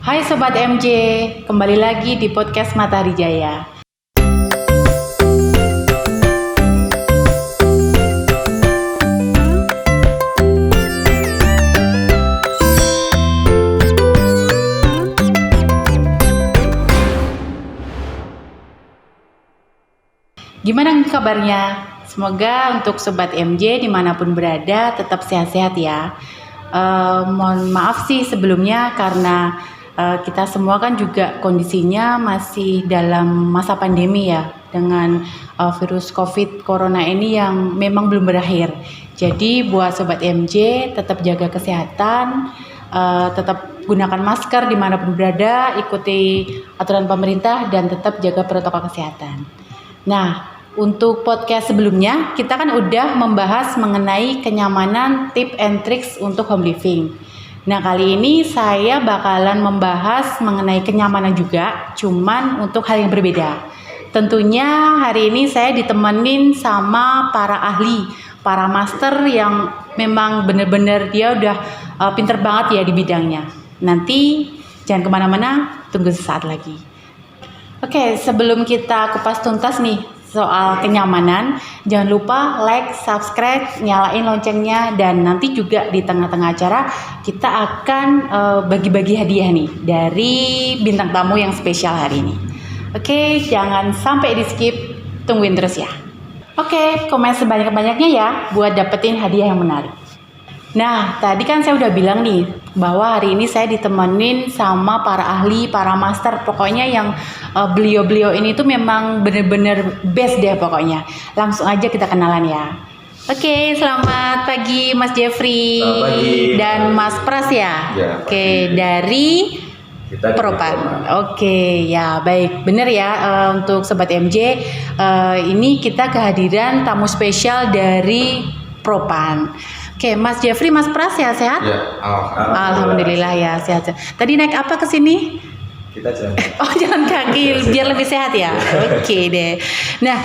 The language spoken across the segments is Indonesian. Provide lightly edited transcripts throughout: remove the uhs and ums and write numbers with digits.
Hai Sobat MJ, kembali lagi di podcast Matahari Jaya. Gimana kabarnya? Semoga untuk Sobat MJ dimanapun berada tetap sehat-sehat ya. Mohon maaf sih sebelumnya karena kita semua kan juga kondisinya masih dalam masa pandemi ya, dengan virus COVID Corona ini yang memang belum berakhir. Jadi buat Sobat MJ tetap jaga kesehatan, tetap gunakan masker dimanapun berada, ikuti aturan pemerintah dan tetap jaga protokol kesehatan. Nah, untuk podcast sebelumnya kita kan udah membahas mengenai kenyamanan, tips and tricks untuk home living. Nah, kali ini saya bakalan membahas mengenai kenyamanan juga, cuman untuk hal yang berbeda. Tentunya hari ini saya ditemenin sama para ahli, para master yang memang benar-benar dia udah pinter banget ya di bidangnya. Nanti jangan kemana-mana, tunggu sesaat lagi. Oke, sebelum kita kupas tuntas nih soal kenyamanan, jangan lupa like, subscribe, nyalain loncengnya, dan nanti juga di tengah-tengah acara kita akan bagi-bagi hadiah nih dari bintang tamu yang spesial hari ini. Oke, jangan sampai di skip, tungguin terus ya. Oke, komen sebanyak-banyaknya ya buat dapetin hadiah yang menarik. Nah, tadi kan saya udah bilang nih bahwa hari ini saya ditemenin sama para ahli, para master, pokoknya yang beliau-beliau ini tuh memang bener-bener best deh pokoknya. Langsung aja kita kenalan ya. Oke, selamat pagi Mas Jeffrey. Selamat pagi. Dan Mas Pras ya. Oke, dari Propan. Oke, ya baik, bener ya. Untuk Sobat MJ, ini kita kehadiran tamu spesial dari Propan. Oke, Mas Jeffrey, Mas Pras ya sehat? Ya, Alhamdulillah ya sehat. Tadi naik apa ke sini? Kita jalan. Oh, jalan kaki biar lebih sehat ya. Oke deh. Nah,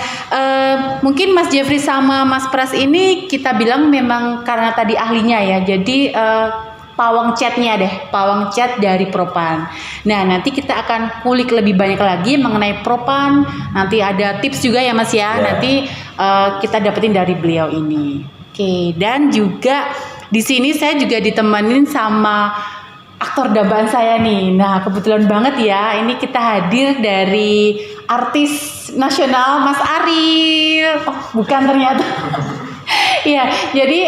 mungkin Mas Jeffrey sama Mas Pras ini kita bilang memang karena tadi ahlinya ya. Jadi pawang catnya deh, pawang cat dari Propan. Nah, nanti kita akan kulik lebih banyak lagi mengenai Propan. Nanti ada tips juga ya Mas ya. Nanti kita dapetin dari beliau ini. Oke, dan juga di sini saya juga ditemenin sama aktor dambaan saya nih. Nah, kebetulan banget ya, ini kita hadir dari artis nasional Mas Ariel. Oh, bukan ternyata. Iya, jadi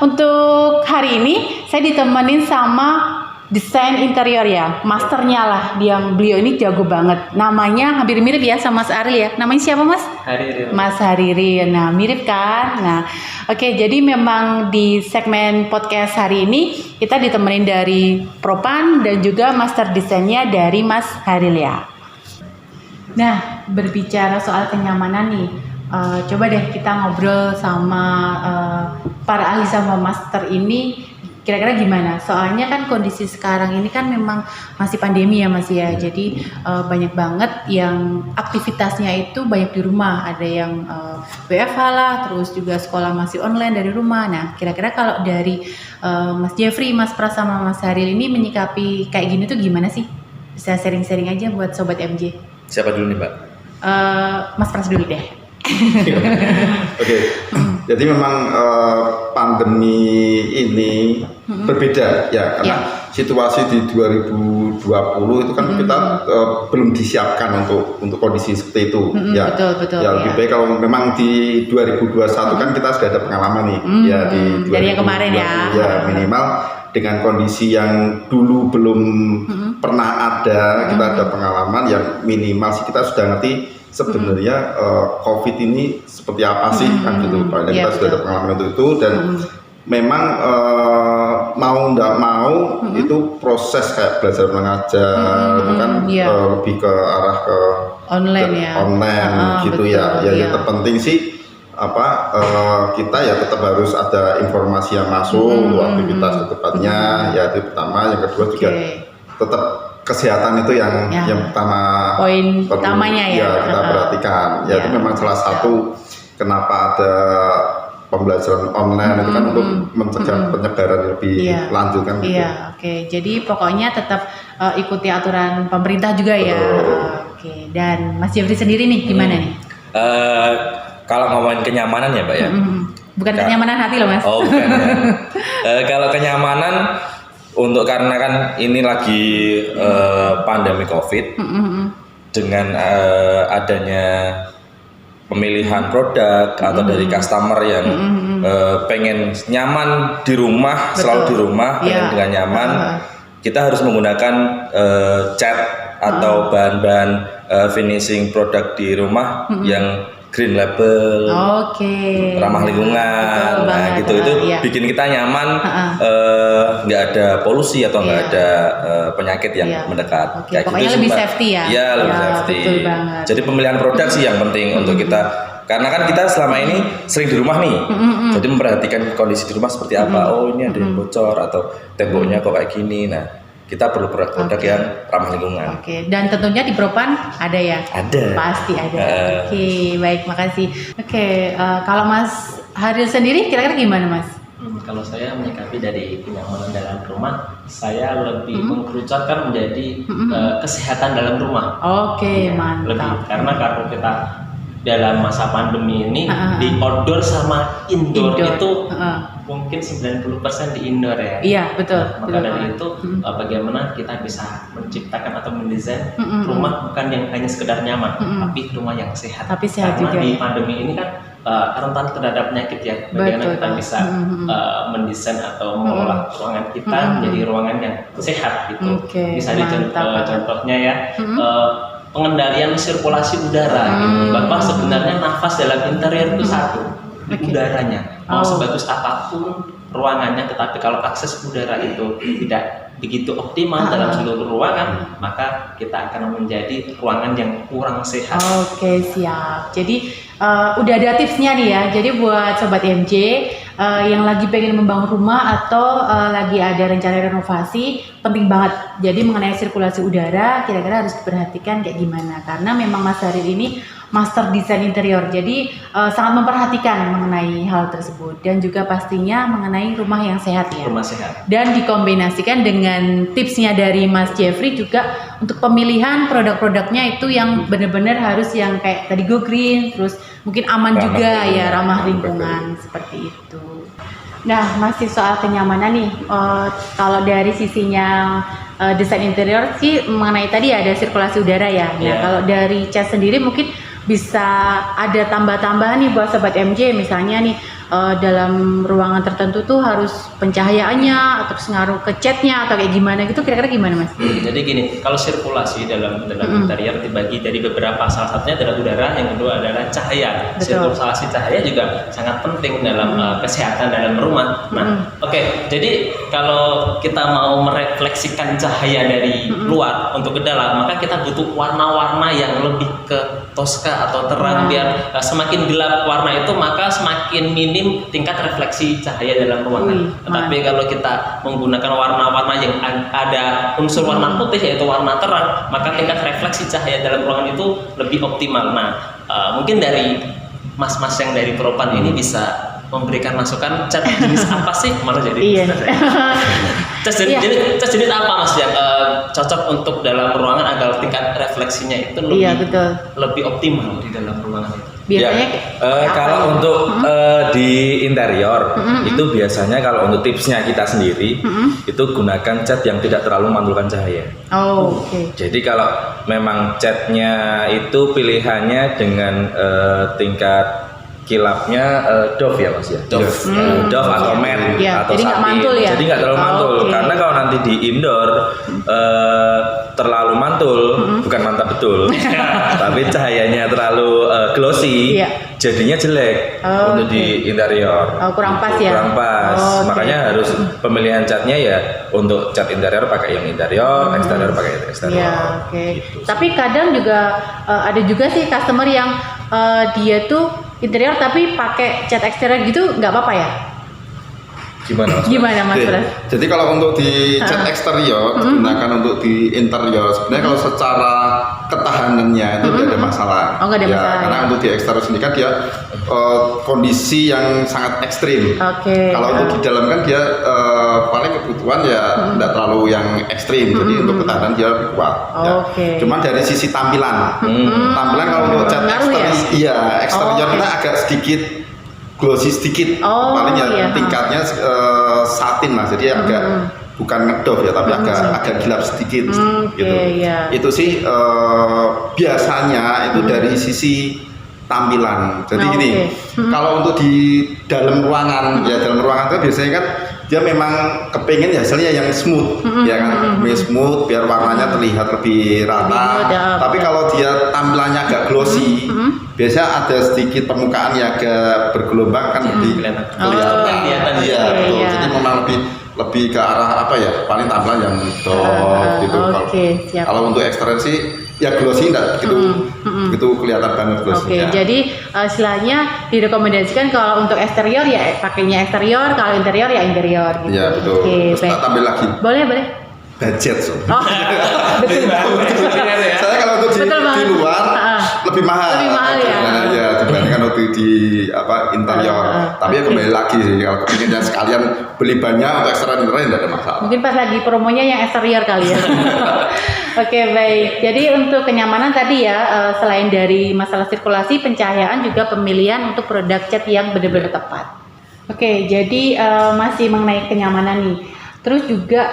untuk hari ini saya ditemenin sama desain interior ya, masternya lah, beliau ini jago banget. Namanya hampir mirip ya sama Mas Ariel ya. Namanya siapa Mas? Hariri. Mas Hariri. Nah, mirip kan? Nah, oke, jadi memang di segmen podcast hari ini kita ditemenin dari Propan dan juga master desainnya dari Mas Haril ya. Nah, berbicara soal kenyamanan nih, coba deh kita ngobrol sama para ahli sama master ini. Kira-kira gimana? Soalnya kan kondisi sekarang ini kan memang masih pandemi ya Mas ya. Jadi banyak banget yang aktivitasnya itu banyak di rumah. Ada yang WFH lah, terus juga sekolah masih online dari rumah. Nah, kira-kira kalau dari Mas Jeffrey, Mas Pras sama Mas Haril ini menyikapi kayak gini tuh gimana sih? Bisa sharing-sharing aja buat Sobat MJ. Siapa dulu nih, Mbak? Mas Pras dulu deh. Oke. Jadi memang pandemi ini berbeda ya, karena situasi di 2020 itu kan kita belum disiapkan untuk kondisi seperti itu ya. Betul, ya lebih baik kalau memang di 2021 kan kita sudah ada pengalaman nih ya di 2020, dari yang kemarin ya. Ya minimal dengan kondisi yang dulu belum pernah ada, kita ada pengalaman yang minimal sih kita sudah ngerti sebenarnya COVID ini seperti apa sih kan gitu. Padahal kita sudah ada pengalaman untuk itu dan memang mau nggak mau itu proses kayak belajar mengajar itu kan lebih ke arah ke online gitu. Betul, ya yang terpenting sih kita ya tetap harus ada informasi yang masuk untuk aktivitas kedepannya ya, itu pertama. Yang kedua juga tetap kesehatan itu yang pertama, poin utamanya ya kita perhatikan ya. Itu memang salah satu kenapa ada pembelajaran online itu kan untuk mencegah penyebaran lebih lanjut kan gitu. Iya, oke. Jadi pokoknya tetap ikuti aturan pemerintah juga ya. Oke. Dan Mas Jeffrey sendiri nih gimana nih? Kalau ngomongin kenyamanan ya, Mbak ya. Bukan kenyamanan hati loh, Mas. Oh, bukan ya. Kalau kenyamanan karena kan ini lagi pandemi COVID, dengan adanya pemilihan produk atau dari customer yang pengen nyaman di rumah, selalu di rumah, pengen dengan nyaman, kita harus menggunakan cat atau bahan-bahan finishing produk di rumah yang green label, ramah lingkungan, nah gitu itu bikin kita nyaman, nggak ada polusi atau nggak ada penyakit yang mendekat. Kayak pokoknya gitu lebih safety ya. Iya, lebih safety. Betul banget. Jadi pemilihan produk sih yang penting untuk kita, karena kan kita selama ini sering di rumah nih, jadi memperhatikan kondisi di rumah seperti apa. Oh ini ada yang bocor atau temboknya kok kayak gini. Nah kita perlu produk-produk yang ramah lingkungan. Dan tentunya di Propan ada ya? Ada. Pasti ada. Baik, makasih. Kalau Mas Haril sendiri kira-kira gimana, Mas? Kalau saya menyikapi dari kenyamanan dalam rumah, saya lebih mengkerucutkan menjadi kesehatan dalam rumah. Mantap. Lebih karena kita dalam masa pandemi ini di outdoor sama indoor. Itu mungkin 90% di indoor ya. Iya, betul. Maka dari itu bagaimana kita bisa menciptakan atau mendesain rumah bukan yang hanya sekedar nyaman, tapi rumah yang sehat. Tapi sehat karena juga. Di pandemi ini kan rentan terhadap penyakit ya. Bagaimana kita bisa mendesain atau mengolah ruangan kita menjadi ruangan yang sehat gitu. Bisa contohnya ya. Pengendalian sirkulasi udara gitu. Bahwa sebenarnya nafas dalam interior itu satu, udaranya. Mau sebagus apapun ruangannya, tetapi kalau akses udara itu tidak begitu optimal dalam seluruh ruangan, maka kita akan menjadi ruangan yang kurang sehat. Siap. Jadi udah ada tipsnya nih ya. Jadi buat Sobat MJ yang lagi pengen membangun rumah atau lagi ada rencana renovasi, penting banget. Jadi mengenai sirkulasi udara, kira-kira harus diperhatikan kayak gimana. Karena memang Mas Haril ini master desain interior, jadi sangat memperhatikan mengenai hal tersebut dan juga pastinya mengenai rumah yang sehat ya. Rumah sehat. Dan dikombinasikan dengan tipsnya dari Mas Jeffrey juga untuk pemilihan produk-produknya itu yang benar-benar harus yang kayak tadi go green, terus mungkin aman juga ya, ramah lingkungan seperti itu. Nah, masih soal kenyamanan nih, kalau dari sisinya desain interior sih mengenai tadi ada sirkulasi udara ya. Nah, kalau dari cat sendiri mungkin bisa ada tambah-tambahan nih buat Sobat MJ, misalnya nih dalam ruangan tertentu tuh harus pencahayaannya atau pengaruh ke catnya atau kayak gimana gitu, kira-kira gimana Mas? Jadi gini, kalau sirkulasi dalam interior dibagi dari beberapa, salah satunya adalah udara, yang kedua adalah cahaya. Sirkulasi cahaya juga sangat penting dalam kesehatan dalam rumah. Nah, jadi kalau kita mau merefleksikan cahaya dari luar untuk ke dalam, maka kita butuh warna-warna yang lebih ke toska atau terang, biar semakin gelap warna itu maka semakin minim tingkat refleksi cahaya dalam ruangan. Tetapi kalau kita menggunakan warna-warna yang ada unsur warna putih yaitu warna terang, maka tingkat refleksi cahaya dalam ruangan itu lebih optimal. Nah, mungkin dari mas-mas yang dari Propan ini bisa memberikan masukan cat jenis apa sih, malah jadi cat jenis apa Mas yang cocok untuk dalam ruangan agar tingkat refleksinya itu lebih optimal di dalam ruangan itu. Biasanya kalau untuk di interior itu biasanya kalau untuk tipsnya kita sendiri itu gunakan cat yang tidak terlalu memantulkan cahaya. Jadi kalau memang catnya itu pilihannya dengan tingkat kilapnya Dove ya Mas ya. Dove atau matte atau jadi nggak mantul ya. Jadi nggak terlalu mantul karena kalau nanti di indoor terlalu mantul, bukan mantap betul, tapi cahayanya terlalu glossy, jadinya jelek untuk di interior. Kurang pas ya. Kurang pas. Makanya harus pemilihan catnya ya untuk cat interior pakai yang interior, eksterior pakai yang eksterior. Gitu. Tapi kadang juga ada juga sih customer yang dia tuh interior tapi pakai cat eksterior gitu, nggak apa-apa ya? Gimana Mas? Gimana Mas Oke, Pras? jadi kalau untuk di cat eksterior digunakan untuk di interior sebenarnya kalau secara ketahanannya itu tidak ada masalah. Oh, nggak ada masalah, Karena ya. untuk di eksterior sendiri kan dia kondisi yang sangat ekstrim. Oke. Kalau untuk di dalam kan dia paling kebutuhan ya tidak terlalu yang ekstrim. Jadi untuk ketahanan dia lebih kuat. Ya. Oke. Cuman dari sisi tampilan, tampilan kalau untuk cat Pengaruh ya? eksterior, iya eksterior Oke. kita agak sedikit glossy sedikit, Oh, paling ya iya. tingkatnya satin lah, jadi agak bukan ngedov ya, tapi agak gelap sedikit Oke, gitu. iya. Itu sih biasanya itu dari sisi tampilan. Jadi Oh, gini, oke. kalau untuk di dalam ruangan ya dalam ruangan itu biasanya kan dia memang kepengen hasilnya yang smooth, ya kan, lebih smooth biar warnanya terlihat lebih rata. Lebih mudah, Tapi oke. kalau dia tampilannya agak glossy, biasanya ada sedikit permukaan yang agak bergelombang kan lebih kelihatan. kelihatan. Iya, Iya, betul. iya. Jadi memang lebih ke arah apa ya? Paling tampilan yang doff gitu. Oke, siap. Kalau untuk eksterior sih ya glossy enggak gitu. Itu kelihatan banget Oke, glossy-nya. jadi istilahnya direkomendasikan kalau untuk eksterior ya pakainya eksterior, kalau interior ya interior gitu. Iya, betul. Oke, Terus baik. tak tambah lagi Boleh, boleh. budget so. Oh, betul banget. Saya kalau untuk di Betul banget. luar Ah. lebih mahal. Lebih mahal ya. Nah, ya dibandingkan waktu di interior. Tapi ya oke. kembali lagi sih kalau kepingin yang sekalian beli banyak untuk eksterior interior tidak ada masalah. Mungkin pas lagi promonya yang eksterior kali ya. Oke, baik. Jadi untuk kenyamanan tadi ya, selain dari masalah sirkulasi, pencahayaan juga pemilihan untuk produk cat yang benar-benar tepat. Oke, jadi masih mengenai kenyamanan nih. Terus juga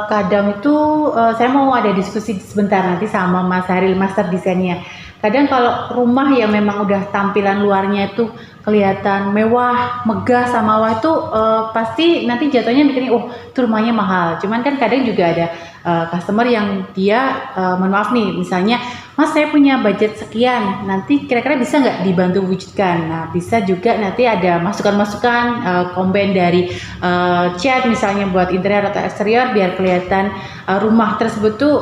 kadang itu saya mau ada diskusi sebentar nanti sama Mas Haril, master desainnya. Kadang kalau rumah yang memang udah tampilan luarnya itu kelihatan mewah, megah sama wah itu pasti nanti jatuhnya mikirnya oh itu rumahnya mahal. Cuman kan kadang juga ada customer yang dia mohon maaf nih misalnya Mas saya punya budget sekian nanti kira-kira bisa nggak dibantu wujudkan. Nah bisa juga nanti ada masukan-masukan combine dari cat misalnya buat interior atau eksterior biar kelihatan rumah tersebut tuh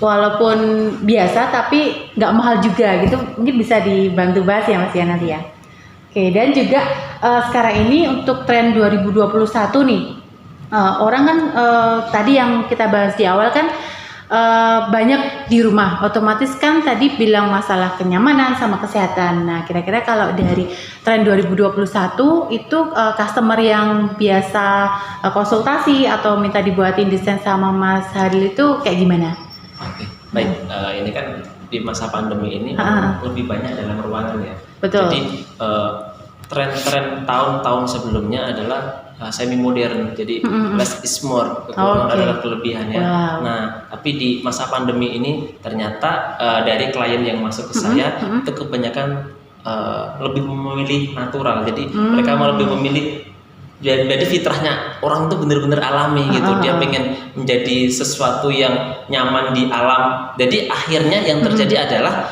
walaupun biasa tapi nggak mahal juga gitu, mungkin bisa dibantu bahas ya Mas ya nanti ya. Oke, dan juga sekarang ini untuk tren 2021 nih, orang kan tadi yang kita bahas di awal kan banyak di rumah, otomatis kan tadi bilang masalah kenyamanan sama kesehatan. Nah kira-kira kalau dari tren 2021 itu customer yang biasa konsultasi atau minta dibuatin desain sama Mas Haril itu kayak gimana? Oke, baik. Ini kan di masa pandemi ini lebih banyak dalam ruangan ya. Betul. Jadi tren-tren tahun-tahun sebelumnya adalah semi modern. Jadi less is more, kekurangan Oke. adalah kelebihannya. Wow. Nah, tapi di masa pandemi ini ternyata dari klien yang masuk ke saya itu kebanyakan lebih memilih natural. Jadi mereka mau lebih memilih. Jadi fitrahnya orang tuh bener-bener alami gitu. Dia pengen menjadi sesuatu yang nyaman di alam. Jadi akhirnya yang terjadi adalah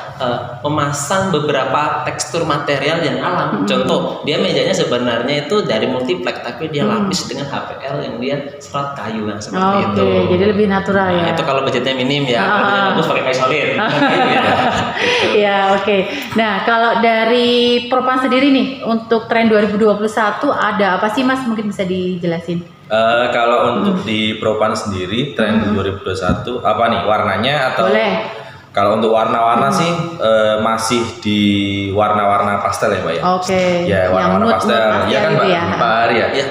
memasang beberapa tekstur material yang alam. Contoh, dia mejanya sebenarnya itu dari multiplex tapi dia lapis dengan HPL yang dia serat kayu yang seperti itu. Oke, jadi lebih natural ya. Nah, itu kalau budgetnya minim ya. Kalau budgetnya bagus pakai kayu solid. Ya oke. Nah kalau dari Propan sendiri nih untuk tren 2021 ada apa sih Mas? Mungkin bisa dijelasin. Kalau untuk di Propan sendiri tren 2021 apa nih warnanya atau? Boleh. Kalau untuk warna-warna sih masih di warna-warna pastel ya Mbak ya. Oke. Ya warna-warna Yang pastel. mood Ya kan Mbak, gitu ya. Mbak Ari ya. Iya.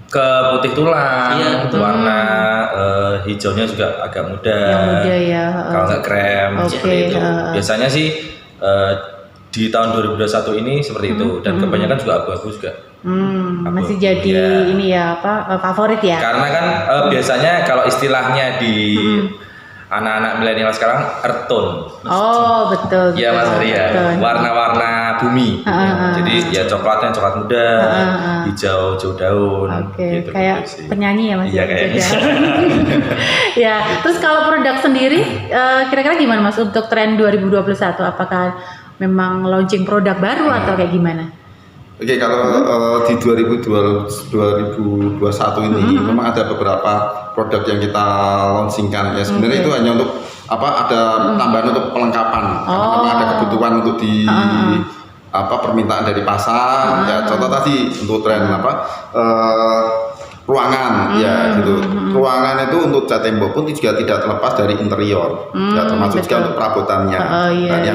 Ke putih tulang, Iya, betul. warna hijaunya juga agak muda. Yang muda ya. Kalau nggak krem Oke, seperti itu. Biasanya sih di tahun 2021 ini seperti itu dan kebanyakan juga abu-abu juga. Masih Abu-abu, jadi ya. ini ya apa favorit ya? Karena kan biasanya kalau istilahnya di anak-anak milenial sekarang earth tone. Oh betul. Iya Mas Ari ya, betul. warna-warna bumi. Jadi ya coklatnya coklat muda, hijau daun. Oke, gitu, kayak gitu sih. penyanyi ya Mas. Iya kayaknya. Ya, terus kalau produk sendiri kira-kira gimana Mas untuk tren 2021? Apakah memang launching produk baru atau kayak gimana? Oke, kalau di 2021 ini memang ada beberapa produk yang kita launchingkan ya. Sebenarnya itu hanya untuk ada tambahan untuk pelengkapan. Karena memang ada kebutuhan untuk di permintaan dari pasar. Ya contoh tadi untuk tren ruangan ya gitu. Ruangan itu untuk cat tembok pun juga tidak terlepas dari interior. Ya termasuk juga untuk perabotannya. Iya, Nah, ini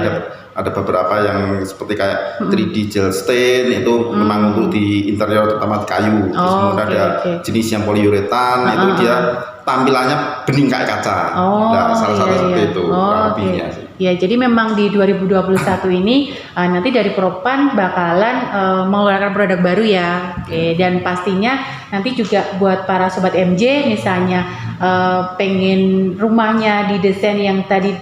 ada beberapa yang seperti kayak 3D gel stain itu memang untuk di interior terutama di kayu. Terus kemudian ada jenis yang poliuretan itu dia tampilannya bening kayak kaca. Nah, salah satu seperti itu lebihnya. Ya, jadi memang di 2021 ini nanti dari Propan bakalan mengeluarkan produk baru ya. Oke, dan pastinya nanti juga buat para sobat MJ misalnya pengen rumahnya didesain yang tadi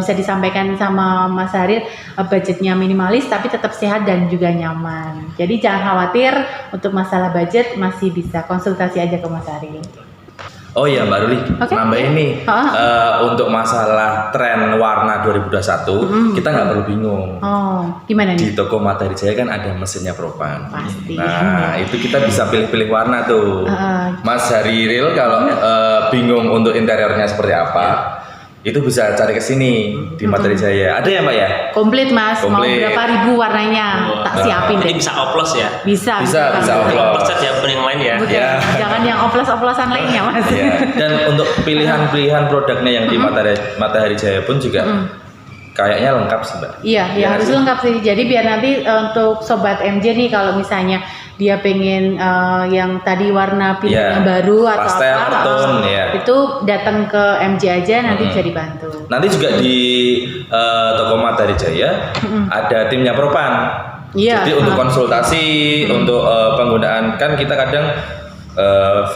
bisa disampaikan sama Mas Haril, budgetnya minimalis tapi tetap sehat dan juga nyaman. Jadi jangan khawatir untuk masalah budget, masih bisa konsultasi aja ke Mas Haril. Oh iya Mbak Ruli, nambahin nih untuk masalah tren warna 2021 kita nggak perlu bingung. Gimana nih? Di toko Matahari Jaya kan ada mesinnya Propan. Pasti. Nah itu kita bisa pilih-pilih warna tuh. Mas Hariril kalau bingung untuk interiornya seperti apa, itu bisa cari ke sini di Matahari Jaya. Ada ya Mbak ya? Komplit Mas, mau berapa ribu warnanya tak siapin deh. Ini bisa oplos ya? Bisa oplos. Cat ya, yang lain ya. Bukan, jangan yang oplos-oplosan lainnya Mas. Dan untuk pilihan-pilihan produknya yang di Matahari Jaya pun juga kayaknya lengkap sih Mbak. Iya, ya harus lengkap sih. Jadi biar nanti untuk sobat MJ nih kalau misalnya dia pengen yang tadi warna pilihan yang baru atau pastel, apa, tone, itu datang ke MJ aja nanti bisa dibantu. Nanti juga di toko Matahari Jaya ada timnya Propan. Iya. Jadi untuk konsultasi, untuk penggunaan kan kita kadang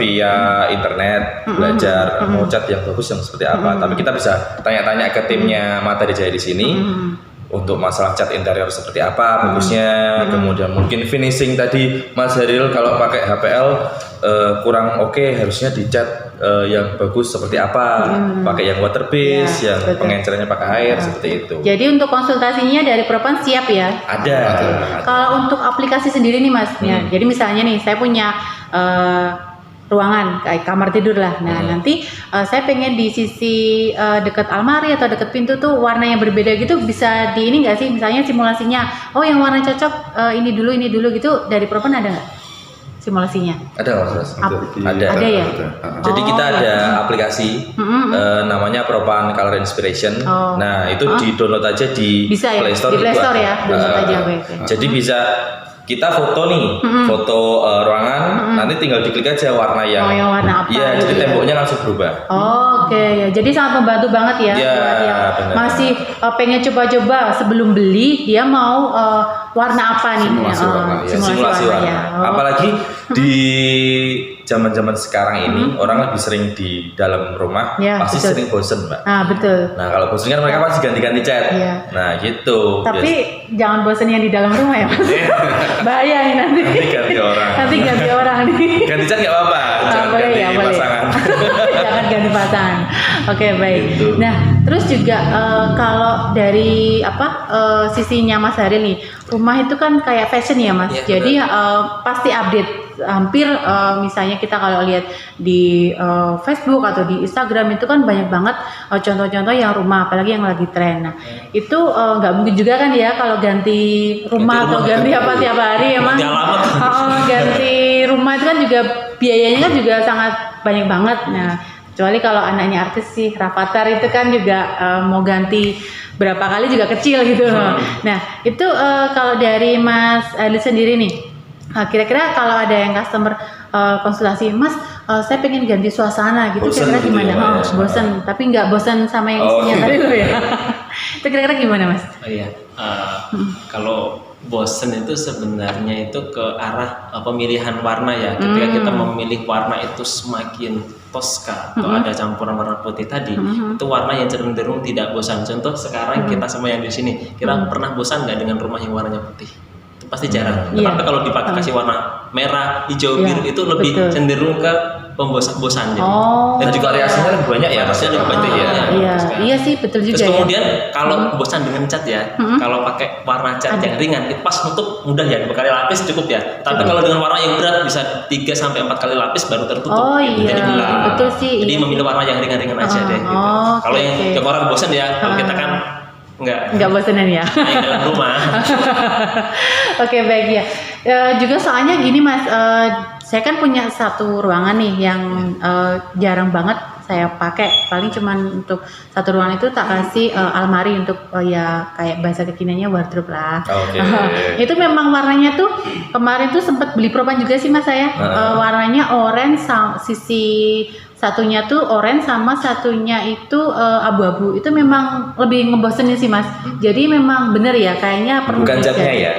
via internet belajar mau cat yang bagus yang seperti apa. Tapi kita bisa tanya-tanya ke timnya Matahari Jaya di sini untuk masalah cat interior seperti apa bagusnya. Kemudian mungkin finishing tadi Mas Haril kalau pakai HPL kurang oke, harusnya dicat yang bagus seperti apa, pakai yang water base, yang pengencerannya pakai air seperti itu. Jadi untuk konsultasinya dari Propan siap ya? Ada. Kalau untuk aplikasi sendiri nih Mas, ya, jadi misalnya nih saya punya ruangan kayak kamar tidur lah. Nah nanti saya pengen di sisi dekat almari atau dekat pintu tuh warna yang berbeda gitu, bisa di ini nggak sih? Misalnya simulasinya, oh yang warna cocok ini dulu gitu, dari Propan ada nggak simulasinya? Ada Mas. Ada ya. Jadi kita ada aplikasi namanya Propan Color Inspiration. Nah itu di download aja di Play Store. Di Play Store ya, download aja. Jadi bisa kita foto nih, foto ruangan, nanti tinggal diklik aja warna yang warna apa. Iya, jadi temboknya langsung berubah. Oke, ya. Jadi sangat membantu banget ya buat yang masih pengen coba-coba sebelum beli, dia mau warna apa nih? Simulasi warna. Apalagi di zaman-zaman sekarang ini orang lebih sering di dalam rumah, pasti sering bosen Mbak. Betul. Nah kalau bosen kan mereka pasti ganti-ganti cat. Nah gitu. Tapi jangan bosen yang di dalam rumah ya Mas. Bahaya nih nanti. Nanti ganti orang nih. Ganti cat nggak apa-apa. Jangan ganti pasangan. Jangan ganti pasangan. Oke, baik. Gitu. Nah terus juga kalau dari sisinya Mas Haril nih, rumah itu kan kayak fashion ya Mas. Jadi pasti update. Hampir misalnya kita kalau lihat di Facebook atau di Instagram itu kan banyak banget contoh-contoh yang rumah, apalagi yang lagi tren. Nah itu nggak mungkin juga kan ya kalau ganti rumah atau ganti apa tiap hari ya Mas. Ganti rumah itu kan juga biayanya kan juga sangat banyak banget. Nah kecuali kalau anaknya artis sih, Rafathar itu kan juga mau ganti berapa kali juga kecil gitu loh. Nah itu kalau dari Mas Ali sendiri nih, kira-kira kalau ada yang customer konsultasi, Mas, saya pengen ganti suasana gitu, kira-kira gimana? Bosan, tapi nggak bosan sama yang isinya tadi loh ya. Itu kira-kira gimana Mas? Kalau bosan itu sebenarnya itu ke arah pemilihan warna ya. Ketika kita memilih warna itu semakin toska atau ada campuran warna putih tadi, itu warna yang cenderung tidak bosan. Contoh sekarang kita semua yang di sini, kita pernah bosan nggak dengan rumah yang warnanya putih? Pasti jarang. Tapi kalau dipakai kasih warna merah, hijau, biru itu lebih cenderung ke pembosan-bosan. Dan juga variasinya lebih banyak ya. Variasinya lebih banyak ya. Iya sih, betul juga. Terus kemudian kalau bosan dengan cat ya, kalau pakai warna cat yang ringan, itu pas nutup mudah ya, 2 kali lapis cukup ya. Tapi kalau dengan warna yang berat bisa 3 sampai 4 kali lapis baru tertutup. Jadi gelap. Betul sih. Jadi memilih warna yang ringan-ringan aja deh. Gitu. Kalau yang orang bosan ya, kalau kita kan Nggak bosenan ya? Main dalam rumah. Oke, baik ya. Juga soalnya gini Mas, saya kan punya satu ruangan nih yang jarang banget saya pakai. Paling cuman untuk satu ruangan itu tak kasih almari untuk ya kayak bahasa kekiniannya wardrobe lah. Oke. Itu memang warnanya tuh kemarin tuh sempat beli propan juga sih Mas saya. Warnanya orange, sisi satunya tuh orange sama satunya itu abu-abu. Itu memang lebih ngebosenin sih Mas. Jadi memang bener ya kayaknya perlu Bukan catnya ya.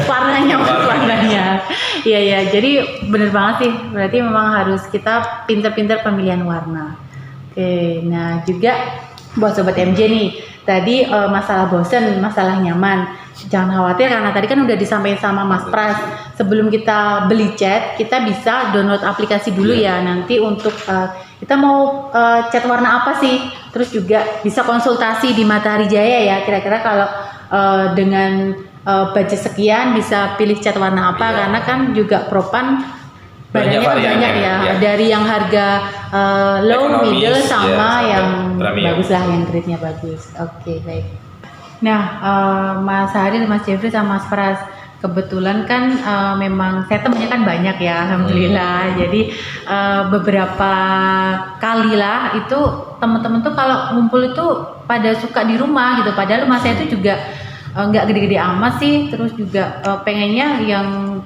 warnanya. Iya ya. Jadi bener banget sih. Berarti memang harus kita pinter-pinter pemilihan warna. Oke. Nah juga buat sobat MJ nih. Tadi masalah bosen, masalah nyaman. Jangan khawatir karena tadi kan udah disampaikan sama Mas Pras. Sebelum kita beli cat, kita bisa download aplikasi dulu ya. Nanti untuk kita mau cat warna apa sih? Terus juga bisa konsultasi di Matahari Jaya ya. Kira-kira kalau dengan budget sekian bisa pilih cat warna apa? Karena kan juga propan badannya kan banyak ya. Dari yang harga low, Ekonomis, middle sama ya, yang premium. bagus lah, yang grade-nya bagus. Oke, baik. Nah, Mas Hari, Mas Jeffrey sama Mas Pras, kebetulan kan memang saya temennya kan banyak ya, alhamdulillah. Jadi beberapa kali lah itu teman-teman tuh kalau ngumpul itu pada suka di rumah gitu. Padahal rumah saya itu juga nggak gede-gede amat sih. Terus juga pengennya yang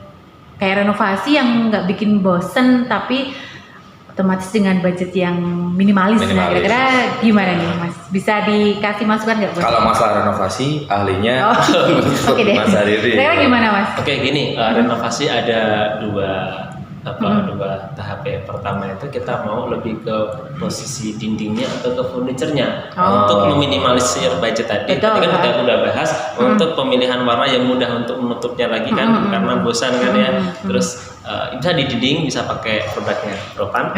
kayak renovasi yang nggak bikin bosen, tapi otomatis dengan budget yang minimalis. Nah, kira-kira gimana nih Mas? Bisa dikasih masukan nggak? Kalau masalah renovasi, ahlinya Oke deh. Mas Hariri. Kira-kira gimana Mas? Oke, gini, renovasi ada dua tahap ya. Pertama itu kita mau lebih ke posisi dindingnya atau ke furniturnya untuk meminimalisir budget tadi. Betul, Tadi kan kita udah bahas untuk pemilihan warna yang mudah untuk menutupnya lagi kan, karena bosan kan ya. Terus bisa di dinding, bisa pakai produknya Propan.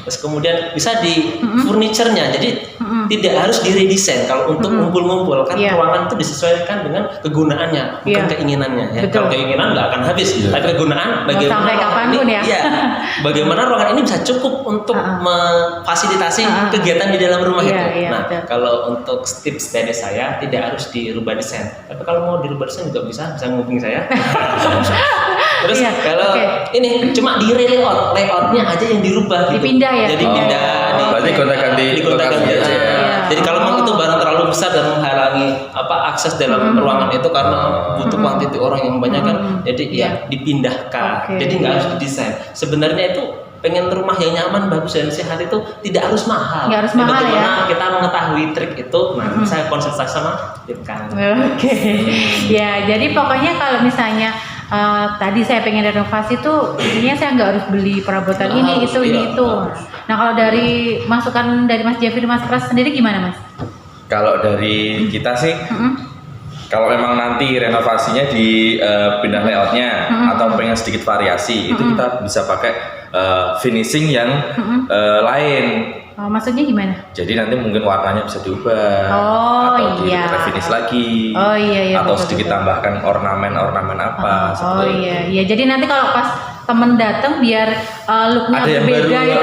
Terus kemudian bisa di furniturnya, jadi tidak harus diredesain. Kalau untuk ngumpul-ngumpul kan ruangan itu disesuaikan dengan kegunaannya, bukan keinginannya. Ya. Kalau keinginan nggak akan habis, tapi kegunaan bagaimana kapanpun ya. Bagaimana ruangan ini bisa cukup untuk memfasilitasi kegiatan di dalam rumah itu. Nah, kalau untuk tips dari saya tidak harus dirubah desain. Tapi kalau mau dirubah desain juga bisa menghubungi saya. Terus kalau ini cuma di layoutnya aja yang dirubah gitu. Dipindah ya. Jadi pindah. Berarti gonta-ganti Digonta-ganti aja. Jadi kalau memang itu barang terlalu besar dan menghalangi akses dalam ruangan itu karena butuh kuantiti orang yang banyak kan. Jadi ya dipindahkan. Jadi nggak harus didesain. Sebenarnya itu pengen rumah yang nyaman, bagus dan sehat itu tidak harus mahal. Nggak harus mahal bagaimana kita mengetahui trik itu? Nah, saya konsultasi sama Irkan. Ya, jadi pokoknya kalau misalnya tadi saya pengen renovasi tuh intinya saya nggak harus beli perabotan ini itu. Nah kalau dari masukan dari Mas Jeffrey, Mas Pras sendiri gimana Mas? Kalau dari kita sih, kalau memang nanti renovasinya dipindah layoutnya atau pengen sedikit variasi, itu kita bisa pakai finishing yang lain. Maksudnya gimana? Jadi nanti mungkin warnanya bisa diubah atau di refinish lagi, atau sedikit tambahkan ornamen-ornamen apa. Iya. Jadi nanti kalau pas temen datang biar looknya ada yang berbeda baru, ya.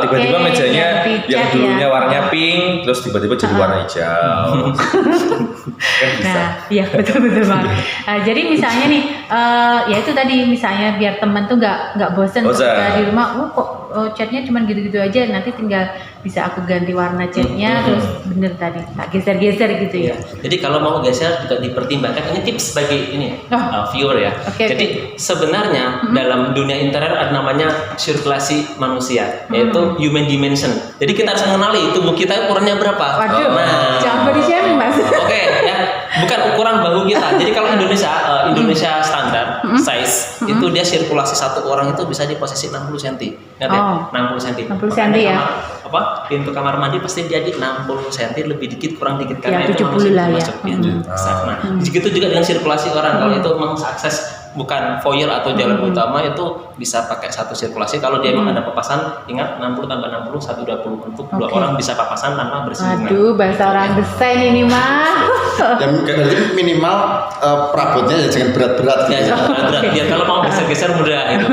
tiba-tiba mejanya yang dulunya ya. warnanya pink, terus tiba-tiba jadi warna hijau. Kan bisa. Nah, iya betul Bang. Jadi misalnya nih, ya itu tadi misalnya biar temen tuh nggak bosen ketika di rumah, kok catnya cuma gitu-gitu aja, nanti tinggal bisa aku ganti warna catnya, terus bener tadi tak geser-geser gitu ya. Jadi kalau mau geser juga dipertimbangkan. Ini tips bagi viewer ya. Jadi sebenarnya dalam dunia interior ada namanya sirkulasi manusia, yaitu human dimension. Jadi kita harus mengenali tubuh kita ukurannya berapa. Waduh, jangan body shaming Mas. Ya, bukan ukuran bahu kita. Jadi kalau Indonesia standar size itu dia sirkulasi satu orang itu bisa di posisi 60 cm. Ingat ya, 60 cm. 60 cm ya. Pintu kamar mandi pasti dia di 60 cm, lebih dikit kurang dikit karena ya, itu 70 lah ya. masuk pintu. Nah, begitu juga dengan sirkulasi orang. Kalau itu mengakses bukan foyer atau jalan utama itu bisa pakai satu sirkulasi. Kalau dia memang ada papasan, ingat 60 tambah 60 120 untuk dua Oke. orang bisa papasan tanpa bersinggungan. Aduh, bahasa orang desain ini mah. Yang berarti minimal perabotnya ya jangan berat-berat Ya, gitu. jangan berat biar kalau mau geser-geser mudah itu.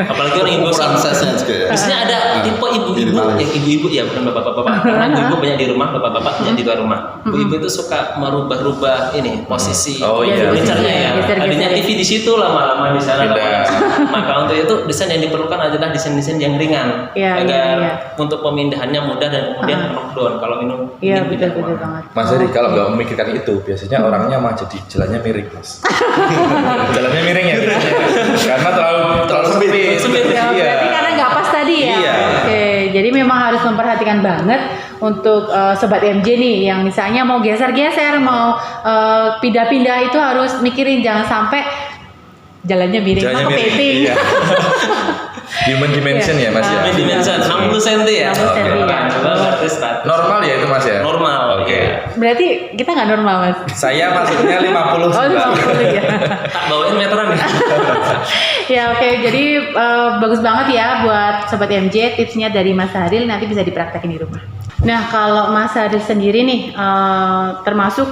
Apalagi orang ibu Ukuran size-nya juga ya. biasanya ada tipe ibu-ibu Minimalis. yang ibu-ibu ya bukan bapak-bapak karena ibu banyak di rumah, bapak-bapak banyak di luar rumah. Ibu-ibu itu suka merubah-rubah ini posisi Oh, iya. furniture-nya ya. Geser-geser. Tadinya TV di situ lama-lama di sana. Pindah. Maka untuk itu desain yang diperlukan adalah desain-desain yang ringan Iya, agar iya. untuk pemindahannya mudah dan kemudian knock down kalau ini Iya, pindah betul kemana. banget. Mas Heri kalau nggak memikirkan itu biasanya orangnya mah jadi jalannya miring mas. Jalannya miring ya biasanya. Karena terlalu sempit. Sempit, Ya, Iya. berarti karena nggak pas tadi ya. Iya. Oke, jadi memang harus memperhatikan banget untuk sobat MJ nih yang misalnya mau geser-geser, mau pindah-pindah itu harus mikirin jangan sampai jalannya miring. Jalannya Maka miring. kepiting. Iya. Human dimension ya mas ya. Human dimension 60 cm ya. 60 cm, ya. Bukan, coba berarti 100. Normal ya itu mas ya. Normal. Oke. Iya. Berarti kita nggak normal mas. Saya maksudnya 50 Oh, 50 ya. Tak bawain meteran ya. Ya oke, jadi bagus banget ya buat sobat MJ tipsnya dari Mas Haril nanti bisa dipraktekin di rumah. Nah kalau Mas Haril sendiri nih termasuk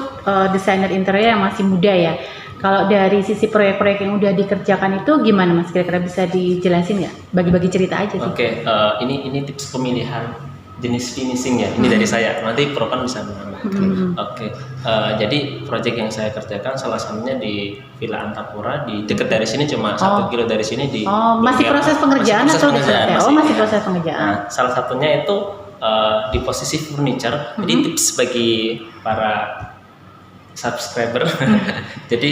desainer interior yang masih muda ya. Kalau dari sisi proyek-proyek yang udah dikerjakan itu gimana Mas? Kira-kira bisa dijelasin nggak? Bagi-bagi cerita aja sih. Oke, ini tips pemilihan jenis finishing ya. Ini dari saya. Nanti Propan bisa menambahkan. Oke, jadi proyek yang saya kerjakan salah satunya di Villa Antapura di dekat dari sini cuma 1 kilo dari sini di. Oh masih Blok M. proses pengerjaan Masih proses atau pengerjaan, selesai? Oh masih proses pengerjaan. Nah, salah satunya itu di posisi furniture. Jadi tips bagi para subscriber. Jadi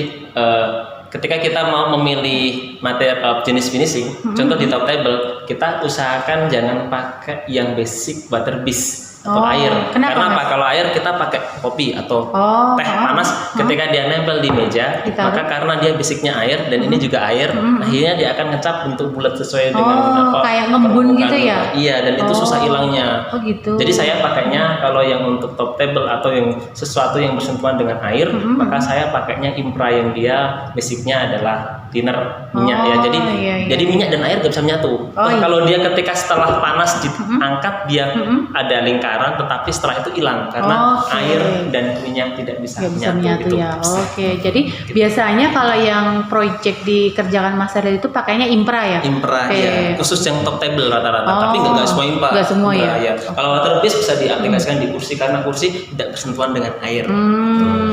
ketika kita mau memilih materi jenis finishing, contoh di top table, kita usahakan jangan pakai yang basic butter base atau Oh, air. kenapa, Karena apa? Mas? Kalau air kita pakai kopi atau Oh, teh panas, ketika dia nempel di meja, Ditaruh. maka karena dia basicnya air dan ini juga air, akhirnya dia akan ngecap bentuk bulat sesuai dengan Oh, kayak ngembun gitu ya? Iya, dan itu susah Oh. hilangnya. Oh gitu. Jadi saya pakainya kalau yang untuk top table atau yang sesuatu yang bersentuhan dengan air, maka saya pakainya Impra yang dia basicnya adalah thinner minyak ya. Oh, Jadi iya, iya. jadi minyak dan air gak bisa menyatu. Oh, iya. Kalau dia ketika setelah panas diangkat dia ada lingkaran, tetapi setelah itu hilang karena Oke. air dan minyak tidak bisa Nggak bisa menyatu. menyatu gitu. ya. Oke, jadi biasanya kalau yang project dikerjakan Mas Haril itu pakainya Impra ya? Impra Oke. ya, khusus yang top table rata-rata, Oh, tapi nggak semua Impra. nggak semua Impra, ya? Kalau waterpiece bisa diaplikasikan di kursi karena kursi tidak bersentuhan dengan air.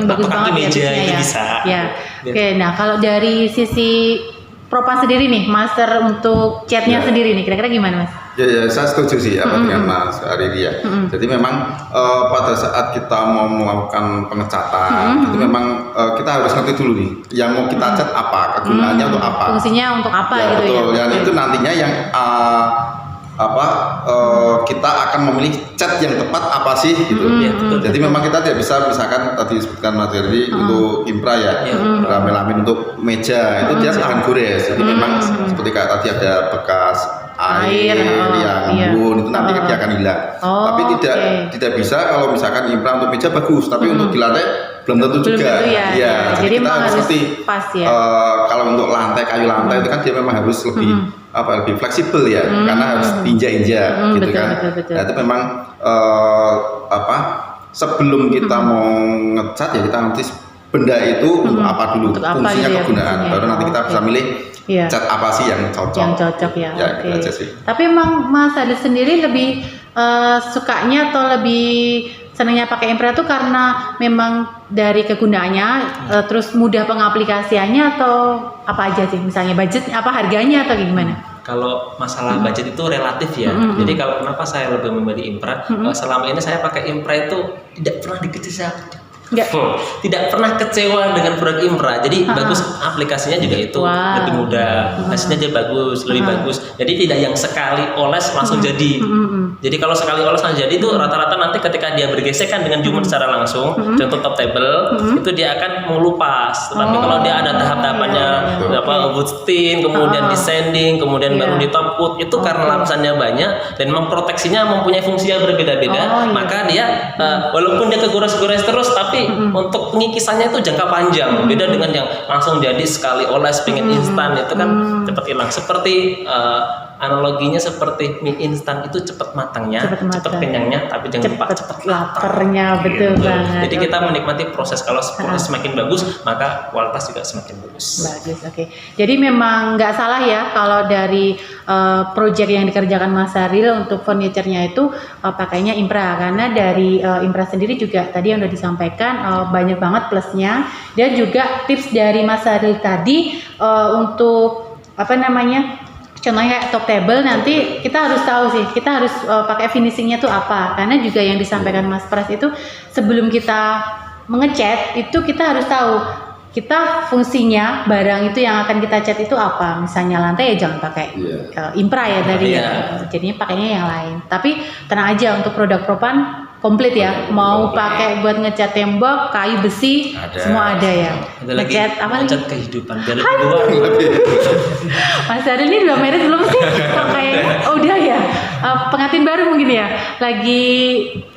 Bagus Atau kaki banget ya meja tipsnya itu ya. bisa. Ya. Oke, nah kalau dari sisi Propan sendiri nih, master untuk catnya Ya. sendiri nih, kira-kira gimana Mas? Ya, saya setuju sih apa dengan Mas Ariri ya. Jadi memang pada saat kita mau melakukan pengecatan itu memang kita harus ngerti dulu nih yang mau kita cat apa, kegunaannya untuk apa. Fungsinya untuk apa Ya, gitu betul. ya? Dan itu nantinya yang kita akan memilih cat yang tepat apa sih gitu. Iya, betul. Jadi memang kita tidak bisa misalkan tadi disebutkan materi untuk Impra ya, melamin untuk meja itu dia tahan gores. Jadi memang seperti kayak tadi ada bekas air yang iya. embun itu nanti dia akan hilang. Oh, Tapi oke. tidak bisa kalau misalkan Impra untuk meja bagus, tapi untuk di lantai belum tentu Belum juga. tentu ya. Iya, Jadi kita memang harus harus ngerti pas ya. kalau untuk lantai kayu lantai itu kan dia memang harus lebih fleksibel ya karena harus diinjak-injak gitu betul, kan. betul. Nah, itu memang sebelum kita mau ngecat ya kita ngerti benda itu untuk apa dulu, Untuk apa fungsinya gitu ya, kegunaan. fungsinya. Baru nanti kita Oke. bisa milih Iya. cat apa sih yang cocok. Yang cocok ya. Ya, Oke. gitu aja sih. Tapi emang Mas Adit sendiri lebih sukanya atau lebih senangnya pakai Impra tuh karena memang dari kegunaannya terus mudah pengaplikasiannya atau apa aja sih? Misalnya budget apa harganya atau gimana? Kalau masalah budget itu relatif ya. Jadi kalau kenapa saya lebih memilih Impra? Selama ini saya pakai Impra itu tidak pernah dikecewa. Nggak. Tidak pernah kecewa dengan produk Impra. Jadi bagus aplikasinya juga itu Wow. lebih mudah. Hasilnya dia bagus, lebih bagus. Jadi tidak yang sekali oles langsung jadi. Jadi kalau sekali olasan jadi itu rata-rata nanti ketika dia bergesekan dengan human secara langsung, contoh top table, itu dia akan mengelupas. Tetapi kalau dia ada tahap-tahapannya, wood stain, kemudian descending, kemudian baru di top coat, itu karena lapisannya banyak dan memproteksinya mempunyai fungsi yang berbeda-beda, maka dia walaupun dia kegores-gores terus, tapi untuk pengikisannya itu jangka panjang. Beda dengan yang langsung jadi sekali oles pengen instan, itu kan cepat hilang. Seperti analoginya seperti mie instan itu cepat matangnya, cepat kenyangnya, tapi jangan lupa cepat laparnya, betul banget. Jadi kita menikmati proses. Kalau proses semakin bagus, maka kualitas juga semakin bagus. Bagus, oke. Jadi memang nggak salah ya kalau dari project yang dikerjakan Mas Saril untuk furniture-nya itu pakainya Impra, karena dari Impra sendiri juga tadi yang udah disampaikan banyak banget plusnya, dan juga tips dari Mas Saril tadi untuk contohnya kayak top table, nanti kita harus tahu sih, kita harus pakai finishingnya tuh apa, karena juga yang disampaikan Mas Pras itu sebelum kita mengecat itu kita harus tahu kita fungsinya barang itu yang akan kita cat itu apa. Misalnya lantai ya jangan pakai Impra ya tadi jadinya pakainya yang lain. Tapi tenang aja, untuk produk Propan komplit ya, mau pakai buat ngecat tembok, kayu, besi, semua ada ya. Ada lagi ngecat apa lagi? Ngecat kehidupan biar lebih Mas Saril ini udah married belum sih? Kok kayaknya udah ya. Pengantin baru mungkin ya. Lagi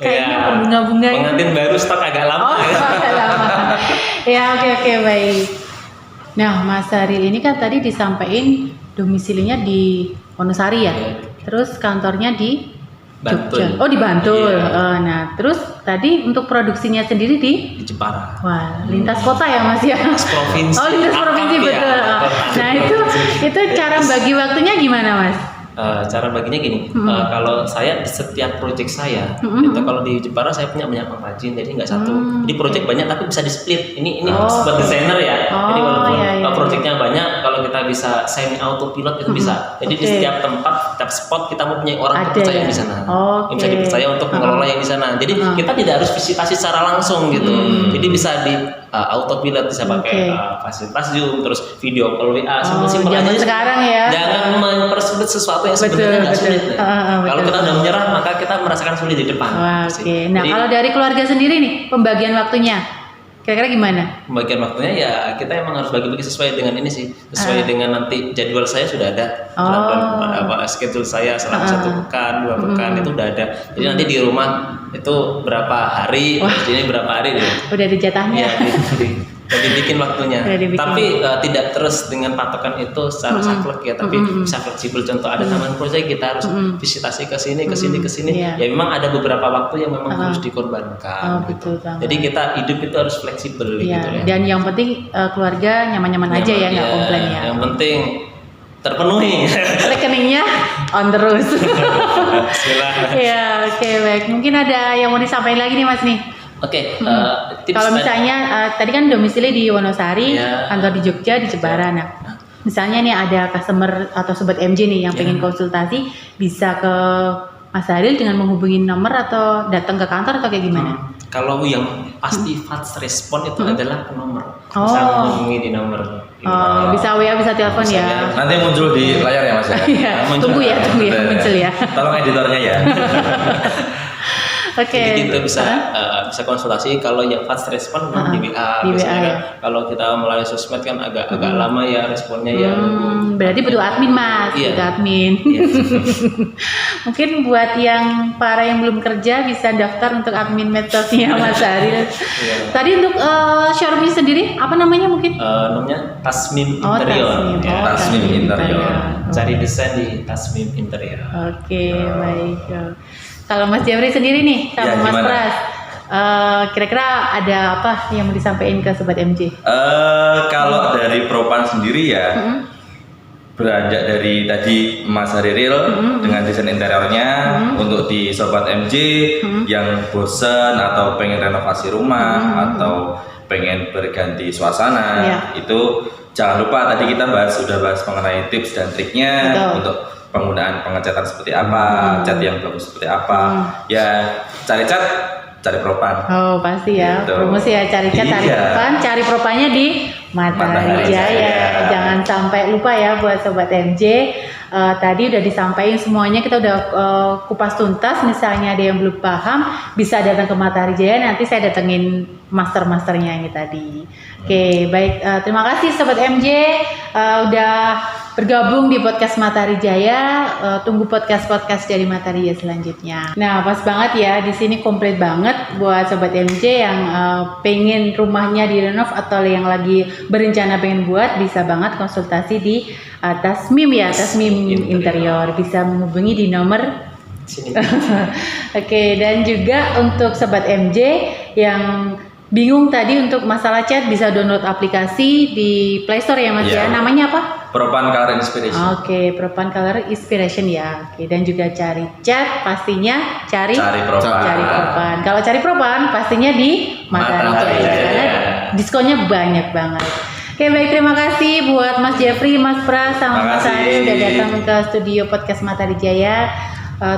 kayaknya berbunga-bunga. Pengantin baru stok agak lama. Agak lama. Ya, oke, baik. Nah, Mas Saril ini kan tadi disampaikan domisilinya di Wonosari ya. Terus kantornya di Bantul. Jogja. Oh, di Bantul. Nah, terus tadi untuk produksinya sendiri di Jepara. Wah, lintas kota ya Mas ya? Lintas provinsi. Oh, lintas provinsi, betul. Nah, itu cara bagi waktunya gimana Mas? Cara baginya gini, kalau saya di setiap project saya, itu kalau di Jepara saya punya banyak pengrajin, jadi nggak satu. Jadi project banyak tapi bisa di split. Ini buat desainer ya. Jadi walaupun projectnya banyak, kalau kita bisa semi autopilot itu bisa. Jadi di setiap tempat, setiap spot kita mau punya orang terpercaya di sana. Yang bisa dipercaya untuk mengelola yang di sana. Jadi kita tidak harus visitasi secara langsung gitu. Jadi bisa di autopilot, bisa pakai fasilitas Zoom, terus video call WA, simpel-simpel aja. Sekarang ya. Jangan mempersulit sesuatu yang sebenarnya nggak sulit. Kalau kita udah menyerah, maka kita merasakan sulit di depan. Oke. Nah, kalau dari keluarga sendiri nih, pembagian waktunya kira-kira gimana? Pembagian waktunya ya kita emang harus bagi-bagi sesuai dengan ini sih, sesuai dengan nanti jadwal saya sudah ada. Schedule saya selama 1 pekan, 2 pekan itu udah ada. Jadi nanti di rumah itu berapa hari, jadi berapa hari deh. Udah ada jatahnya. Udah dibikin waktunya. Tapi tidak terus dengan patokan itu secara saklek ya, tapi bisa fleksibel. Contoh ada taman proyek, kita harus visitasi ke sini, ke sini. Ya memang ada beberapa waktu yang memang harus dikorbankan. Betul banget. Jadi kita hidup itu harus fleksibel gitu ya. Dan yang penting keluarga nyaman-nyaman aja ya, nggak komplain ya. Yang penting terpenuhi. Rekeningnya on terus. Silakan. Ya, oke, baik. Mungkin ada yang mau disampaikan lagi nih Mas nih. Oke, kalau misalnya tadi kan domisili di Wonosari, kantor di Jogja, di Jepara. Nah, misalnya nih ada customer atau sobat MJ nih yang pengen konsultasi, bisa ke Mas Saril dengan menghubungi nomor atau datang ke kantor atau kayak gimana? Kalau yang pasti fast respon itu adalah ke nomor. Bisa menghubungi di nomor. Bisa WA, bisa telepon ya. Nanti muncul di layar ya Mas ya. Iya, tunggu ya muncul ya. Tolong editornya ya. Oke. Jadi kita bisa konsultasi. Kalau yang fast respon di WA. Di WA ya. Kalau kita melalui sosmed kan agak lama ya responnya ya. Berarti butuh admin Mas, butuh admin. Mungkin buat yang para yang belum kerja bisa daftar untuk admin medsosnya Mas Saril. Tadi untuk showroomnya sendiri apa namanya mungkin? Namanya Tasmim Interior. Tasmim Interior. Cari desain di Tasmim Interior. Oke, baik. Kalau Mas Jafri sendiri nih sama Mas Pras, kira-kira ada apa yang mau disampaikan ke Sobat MJ? Kalau dari Propan sendiri ya, beranjak dari tadi Mas Hariril dengan desain interiornya, untuk di Sobat MJ yang bosan atau pengen renovasi rumah atau pengen berganti suasana, itu jangan lupa tadi kita sudah bahas mengenai tips dan triknya untuk penggunaan pengecatan seperti apa, cat yang bagus seperti apa. Ya cari cat, cari Propan. Oh pasti ya, gitu. Promosi ya, cari cat, cari Propan, cari Propannya di Matahari Jaya. Jangan sampai lupa ya buat Sobat MJ, tadi udah disampaikan semuanya, kita udah kupas tuntas. Misalnya ada yang belum paham, bisa datang ke Matahari Jaya, nanti saya datengin master-masternya ini tadi. Oke, baik, terima kasih Sobat MJ udah bergabung di podcast Matahari Jaya. Tunggu podcast-podcast dari Matahari Jaya selanjutnya. Nah, pas banget ya, di sini komplit banget buat Sobat MJ yang pengen rumahnya direnov atau yang lagi berencana pengen buat, bisa banget konsultasi di Tasmim ya, Tasmim Interior. Bisa menghubungi di nomor Sini. Oke, dan juga untuk Sobat MJ yang bingung tadi untuk masalah cat, bisa download aplikasi di Play Store ya Mas ya. Iya. Namanya apa? Propan Color Inspiration. Oke, Propan Color Inspiration ya. Oke, dan juga cari cat pastinya cari Propan. cari Propan. Kalau cari Propan pastinya di Matahari Matahari Jaya. Jaya. Karena diskonnya banyak banget. Oke, baik, terima kasih buat Mas Jeffrey, Mas Pras, sama Terima Mas kasih. Ari udah datang ke studio podcast Matahari Jaya.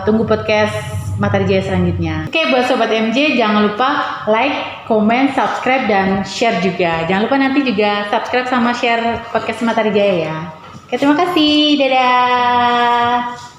Tunggu podcast Matahari Jaya selanjutnya. Oke, buat Sobat MJ jangan lupa like, komen, subscribe, dan share juga. Jangan lupa nanti juga subscribe sama share podcast Matahari Jaya ya. Oke, terima kasih. Dadah.